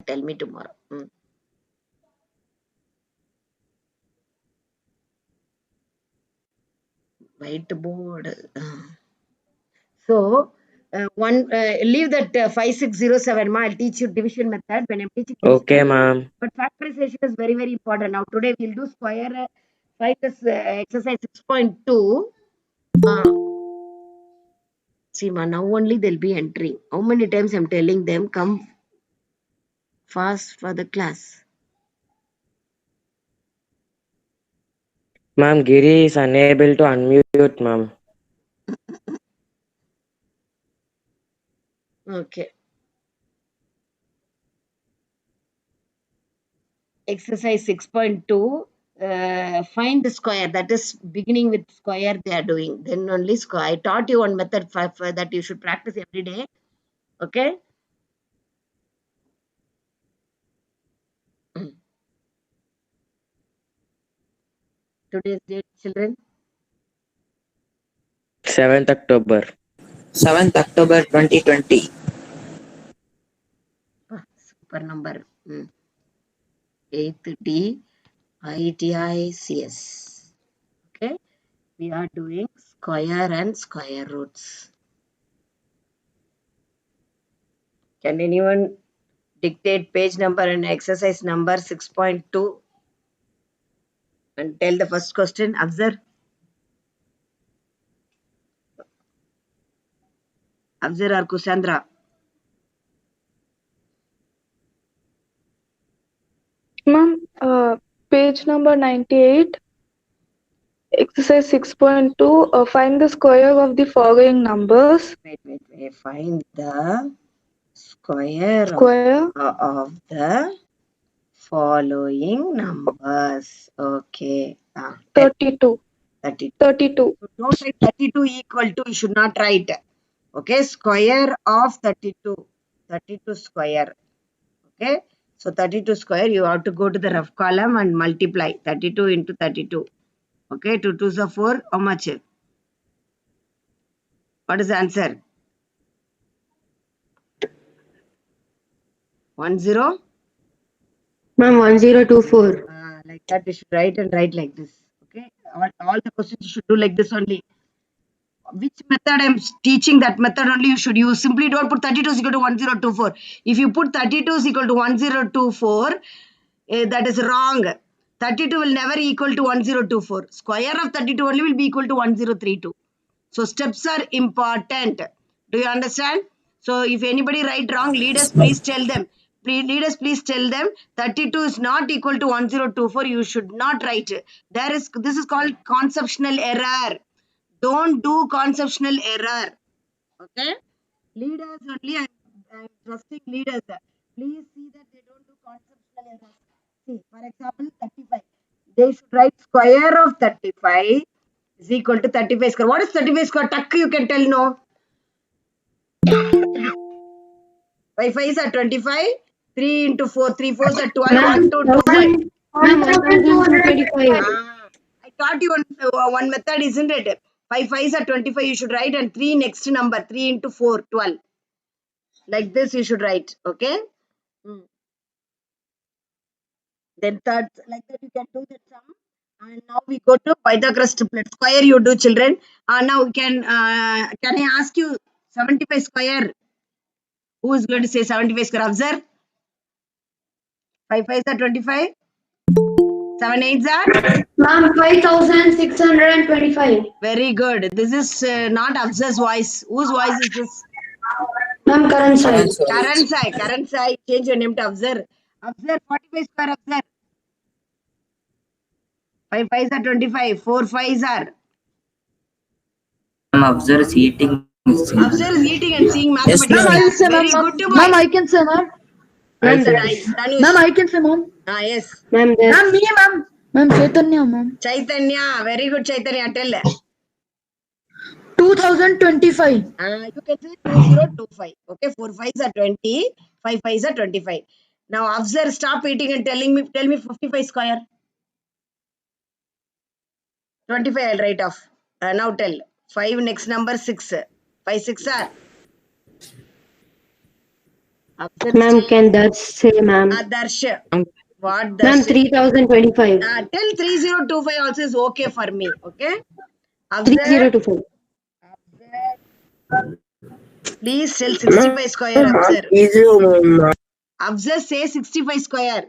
Tell me tomorrow. Whiteboard. So, leave that 5607. I'll teach you division method when I'm teaching. Okay, ma'am. But factorization is very, very important. Now, today we'll do square. Find this exercise 6.2. See, ma, now only they'll be entering. How many times I'm telling them, come fast for the class. Ma'am, Giri is unable to unmute, ma'am. Okay. Exercise 6.2. Find the square. That is beginning with square they are doing. Then only square. I taught you one method for that you should practice every day. Okay. Today's date, children. 7th October. 7th October 2020. Super number. 8th D, ITICS. Okay. We are doing square and square roots. Can anyone dictate page number and exercise number 6.2 and tell the first question? Observe. Observe or Kusandra. Ma'am, page number 98, exercise 6.2, find the square of the following numbers. Wait. Find the square. Of the following numbers. Okay. 32. 32. 32. So don't write 32 equal to, you should not write. Okay. Square of 32. 32 square. Okay. So 32 square, you have to go to the rough column and multiply 32 into 32. Okay. 2 2s are 4. How much? What is the answer? 10? Ma'am, 1024. Like that you should write and write like this. Okay. All the questions you should do like this only. Which method I'm teaching, that method only you should use. Simply don't put 32 is equal to 1024. If you put 32 is equal to 1024, that is wrong. 32 will never equal to 1024. Square of 32 only will be equal to 1032. So steps are important. Do you understand? So if anybody write wrong, leaders please tell them. Leaders please tell them 32 is not equal to 1024. You should not write. This is called conceptual error. Don't do conceptual error. Okay. Leaders only, I'm trusting leaders. Please see that they don't do conceptual errors. See, for example, 35. They should write square of 35 is equal to 35 square. What is 35 square? Tuck, you can tell no. 5 5s are 25. 3 into 4, 3 4s are 12. 1 2 2 5. Ma'am, 1225. I taught you one method, isn't it? 5 5s are 25, you should write, and 3 next number. 3 into 4, 12. Like this you should write. Okay. Then third, like that you can do that sum. And now we go to Pythagoras triplet. Square you do, children. Now can I ask you 75 square? Who is going to say 75 square? Observe. 5 5s are 25. 7 8s are? Ma'am, 5625. Very good. This is not Observe's voice. Whose voice is this? Ma'am, current size. Karan Sai. Karan Sai. Change your name to Observe. Observe 45 square. Observe. 5 5s are 25. 4 5s are? Observe is eating. Observe is eating and seeing Yes, mathematics. ma'am. Very good boy. Ma'am, I can say, ma'am. Ma'am, Ma'am, I can say, ma'am. Yes. Ma'am, Ma'am, me, ma'am. Ma'am, Chaitanya, ma'am. Chaitanya. Very good, Chaitanya. Tell. 2025. You can say 2025. Okay. 4 5s are 20. 5 5s are 25. Now observe. Stop eating and tell me 55 square. 25 I'll write off. Now tell. 5 next number 6. 5 6 are? Afzal Ma'am, can that say, ma'am? Darsha. What Ma'am, Darsha? 3025. Tell 3025 also is okay for me. Okay. Afzal, 3025. please tell 65 square. Afzal say 65 square.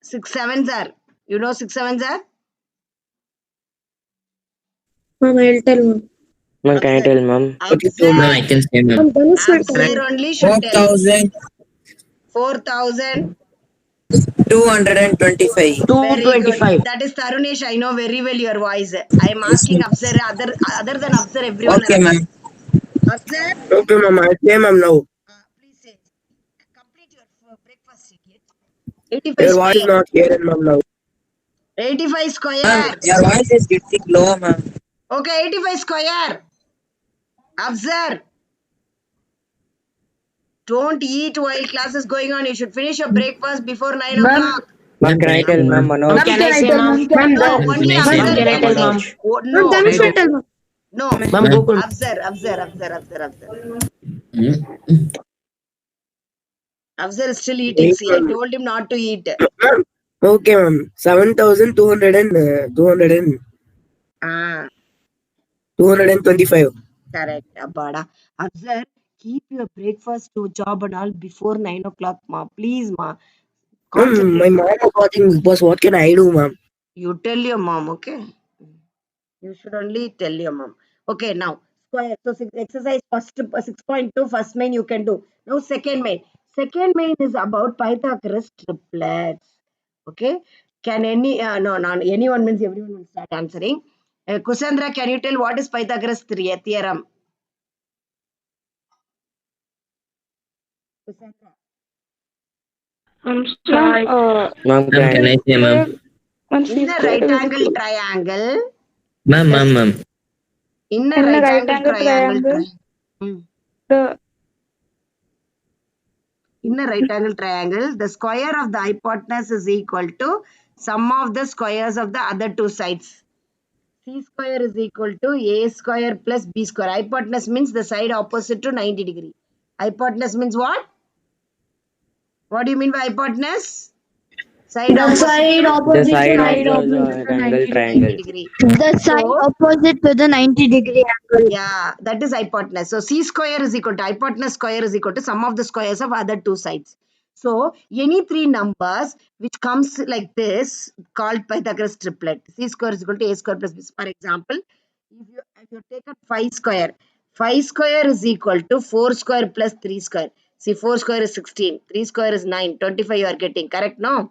6 sevens are. You know 6 sevens are? Ma'am, I'll tell, ma'am. Ma'am, can I tell, ma'am? Ma'am, Afzal, I can say, ma'am. Ma'am, Dhanush will tell. Afzal only should tell. 4,225. 4,000. Very good. 225. That is Tarunesh. I know very well your voice. I am asking Afzal. Other than Afzal, everyone. Okay, ma'am. Afzal, Okay, ma'am. I'll say, ma'am, now. please say. Complete your breakfast, idiot. 85 Your voice is square. not hearing, ma'am, now. 85 Ma'am, square. your voice is getting low, ma'am. Okay, 85 square. Observe. Don't eat while class is going on. You should finish your breakfast before 9 Ma'am. o'clock. Ma'am, can I tell, ma'am, Manoj? Ma'am, can I say, ma'am? Ma'am, No, Dhanush. only Can I say, observe. ma'am? Can I tell, ma'am? Oh, Ma'am, no, Dhanush will tell, ma'am. no. Ma'am, Gokul. Observe. Observe is still eating. See, I told him not to eat. Ma'am. Okay, ma'am. 7,200 and 225. Correct, Abada. Observe, keep your breakfast to job and all before 9 o'clock, ma. Please, ma. Ma'am, Concentrate. my mom is watching Big Boss. What can I do, ma'am? You tell your mom, okay? You should only tell your mom. Okay, now square. So exercise first 6.2 first main you can do. Now second main. Second main is about Pythagoras triplets. Okay. Can no anyone means everyone will start answering. Kusandra, can you tell what is Pythagoras theorem? Kusandra. I'm sorry. Ma'am, Ma'am, can I say, ma'am? In a right angle triangle. Ma'am. In a right angle triangle. In a right angle triangle, the square of the hypotenuse is equal to sum of the squares of the other two sides. C square is equal to A square plus B square. Hypotenuse means the side opposite to 90 degree. Hypotenuse means what? What do you mean by hypotenuse? Side The opposite side to opposite The to side of 90 the degree. angle 90 triangle. degree. The side So, opposite to the 90 degree angle. yeah, that is hypotenuse. So C square is equal to hypotenuse square is equal to sum of the squares of other two sides. So any three numbers which comes like this called Pythagoras triplet. C square is equal to A square plus B. For example, if you take a 5 square is equal to 4 square plus 3 square. See, 4 square is 16, 3 square is 9, 25 you are getting, correct? No?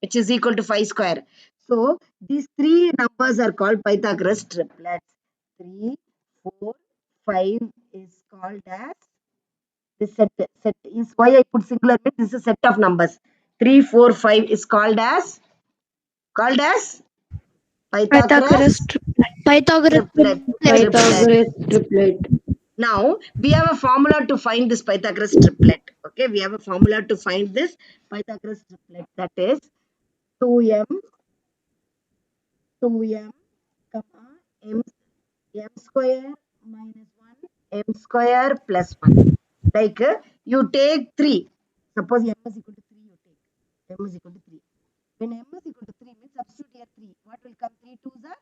Which is equal to 5 square. So these three numbers are called Pythagoras triplets. 3, 4, 5 is called as this set is why I put singular means this is a set of numbers. 3, 4, 5 is called as Pythagoras Pythagoras triplet. Pythagoras triplet. Now we have a formula to find this Pythagoras triplet. Okay, we have a formula to find this Pythagoras triplet, that is 2m, comma m square minus 1, m square plus 1. Like you take 3. Suppose m is equal to 3, you take. M is equal to 3. When m is equal to 3 means substitute here 3. What will come? 3 2s are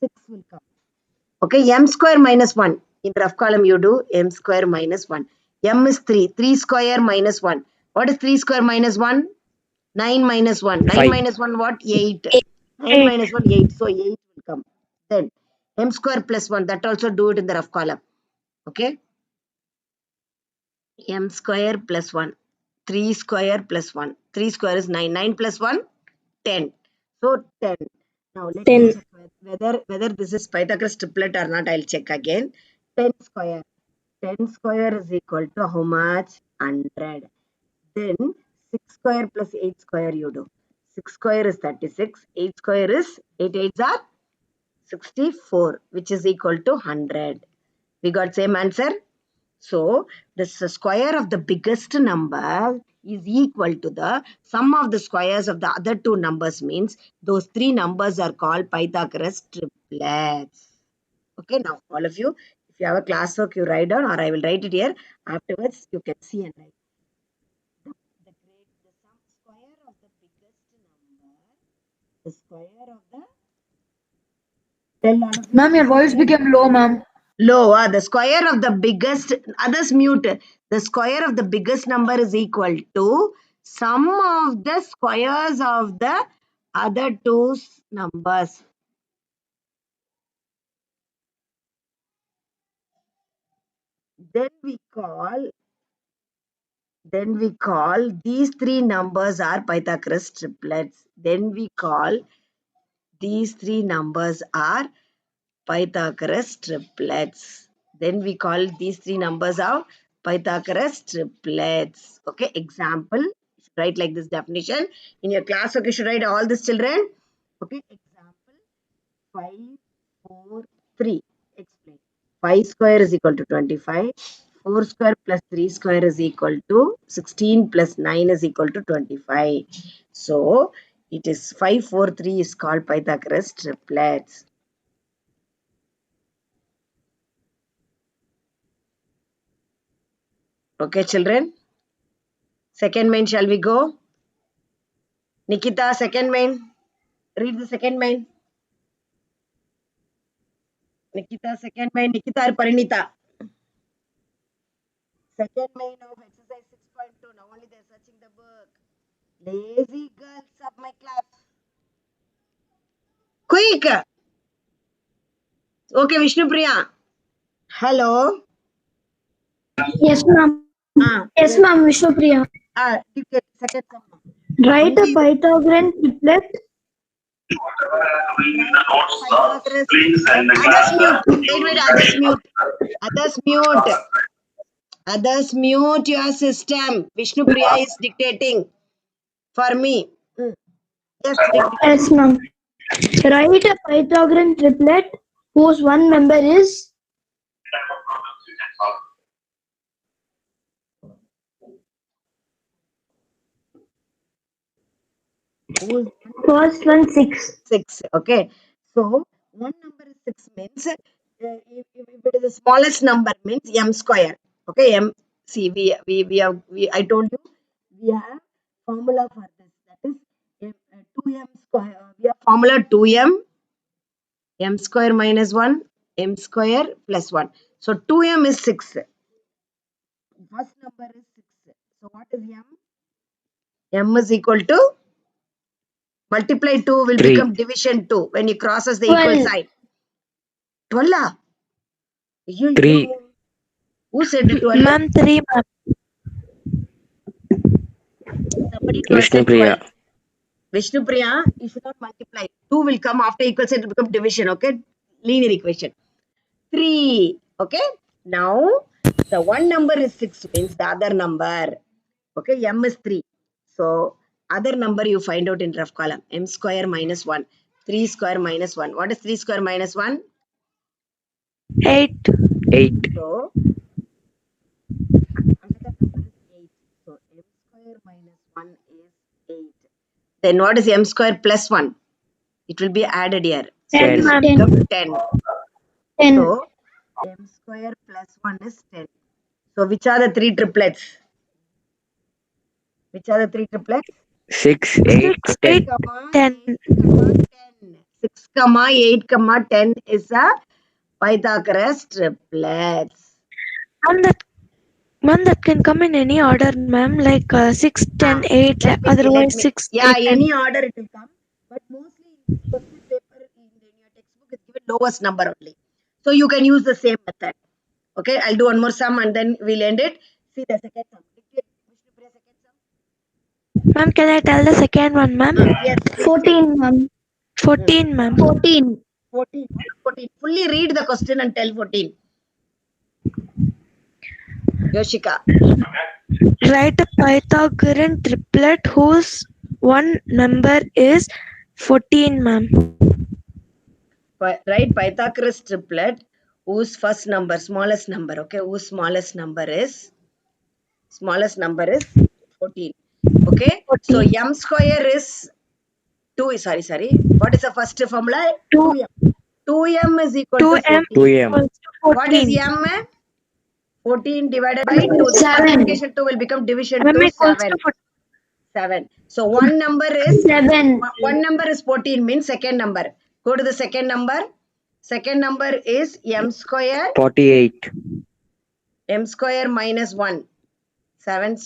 6 will come. Okay, m square minus 1. In rough column you do m square minus 1. M is 3. 3 square minus 1. What is 3 square minus 1? 9 minus 1. 9 5. minus 1 what? 8. 9 minus 1 8. So 8 will come. Then m square plus 1. That also do it in the rough column. Okay. M square plus 1. 3 square plus 1. 3 square is 9. 9 plus 1? 10. So 10. Now let me check whether this is Pythagoras triplet or not. I'll check again. 10 square. 10 square is equal to how much? 100. Then 6 square plus 8 square you do. 6 square is 36. 8 square is 8 8s are 64, which is equal to 100. We got same answer. So the square of the biggest number is equal to the sum of the squares of the other two numbers, means those three numbers are called Pythagoras triplets. Okay, now all of you, if you have a classwork, you write down, or I will write it here. Afterwards, you can see and write. The square of the biggest number, the square of the. Tell all of you. Ma'am, your voice became low, ma'am. Low, the square of the biggest, others mute. The square of the biggest number is equal to sum of the squares of the other two numbers. Then we call these three numbers are Pythagoras triplets. Then we call these three numbers are Pythagoras triplets. Then we call these three numbers are Pythagoras triplets. Okay, example, write like this definition. In your class, okay, you should write all this, children. Okay, example 5, 4, 3. Explain. 5 square is equal to 25. 4 square plus 3 square is equal to 16 plus 9 is equal to 25. So, it is 5, 4, 3 is called Pythagoras triplets. Okay, children. Second main, shall we go? Nikita, second main. Read the second main. Nikita, second main. Nikita or Parinita? Second main of exercise 6.2. Now only they're searching the book. Lazy girls of my class. Quick. Okay, Vishnupriya. Hello. Yes, ma'am. Yes, ma'am. Vishnupriya. Second sum. Write a Pythagorean triplet. Others mute. Wait, others mute. Others mute your system. Vishnupriya is dictating for me. Yes, Yes, ma'am. Write a Pythagorean triplet whose one member is first one 6. 6. Okay. So, one number is 6 means, if it is the smallest number means m square. Okay. See, I told you, we have formula for this. That is 2m square. We have formula 2m, m square minus 1, m square plus 1. So, 2m is 6. First number is 6. So, what is m? M is equal to multiply 2 will 3. become division 2 when you crosses the 12. equal sign. 12. 3. Who said 12? Ma'am, 3, ma'am. Somebody said Vishnupriya. 12. Vishnupriya, you should not multiply. 2 will come after equal sign to become division. Okay, linear equation. 3. Okay. Now the one number is 6 means the other number. Okay, m is 3. So other number you find out in rough column. M square minus 1. 3 square minus 1. What is 3 square minus 1? 8. 8. So another number is 8. So m square minus 1 is 8. Then what is m square plus 1? It will be added here. So 10. this will 10. become 10. 10. So m square plus 1 is 10. So which are the three triplets? Which are the three triplets? 6, 8, 10. 10. 6, 8, 10 is a Pythagoras triplets. Ma'am, that can come in any order, ma'am, like 6, 10, 8, otherwise 6, Yeah, 8, any order it will come. But mostly in question paper in your textbook it's given lowest number only. So you can use the same method. Okay, I'll do one more sum and then we'll end it. See the second sum. Second sum. Ma'am, can I tell the second one, ma'am? Yes. 14, ma'am. 14, ma'am. 14. 14. 14. Fully read the question and tell 14. Yoshika. Write a Pythagorean triplet whose one member is 14, ma'am. Write Pythagoras triplet whose first number, smallest number, okay, whose smallest number is 14. Okay, 14. So m square is 2. Sorry. What is the first formula? 2m. 2m is equal to 14. 2m. What is 14. m? 14 divided by 2. This 7. multiplication 2 will become division Ma'am 2, equals 7. to 14. 7. So one number is 7. one number is 14 means second number. Go to the second number. Second number is m square. 48. M square minus 1. 7.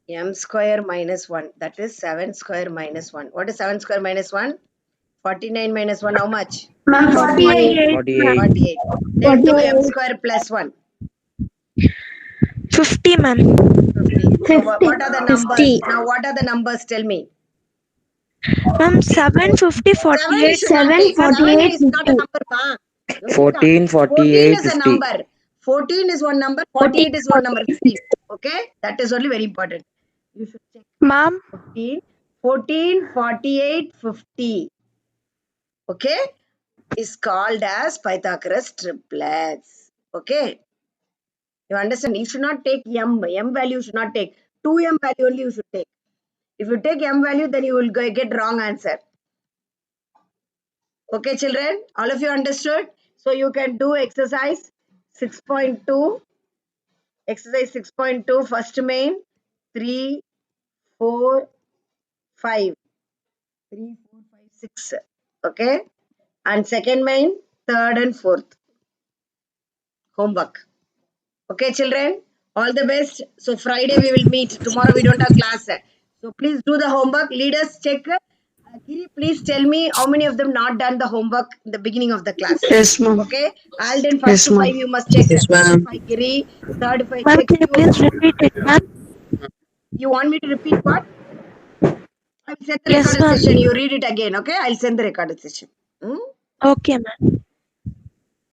M square minus 1. That is 7 square minus 1. What is 7 square minus 1? 49 minus 1. How much? Ma'am, 48. 48. 48. Then do m square plus 1. 50, ma'am. 50. So what are the numbers? 50. Now what are the numbers? Tell me. Ma'am, 7, 50, 7 48. should not take. 7 48, is not a number. Ma. 14, 14 48, is a 50. number. 14 is one number. 48 is one number. 50. Okay? That is only very important. You should check. Ma'am, 15, 14, 48, 50. Okay? Is called as Pythagoras triplets. Okay? You understand? You should not take m. M value you should not take. 2m value only you should take. If you take m value, then you will get wrong answer. Okay, children? All of you understood? So you can do exercise 6.2. Exercise 6.2, first main, 3, 4, 5. 3, 4, 5, 6. Okay? And second main, third and fourth. Homework. Okay, children? All the best. So Friday we will meet. Tomorrow we don't have class. So please do the homework. Leaders, check. Kiri, please tell me how many of them not done the homework in the beginning of the class. Yes, ma'am. Okay? Alden, first Yes, ma'am. 5 you must check. Yes, ma'am. 5 Kiri, third 5 Ma'am, check. can you please repeat it, ma'am? You want me to repeat what? I'll send the Yes, recorded ma'am. session. You read it again, okay? I'll send the recorded session. Hmm? Okay, ma'am.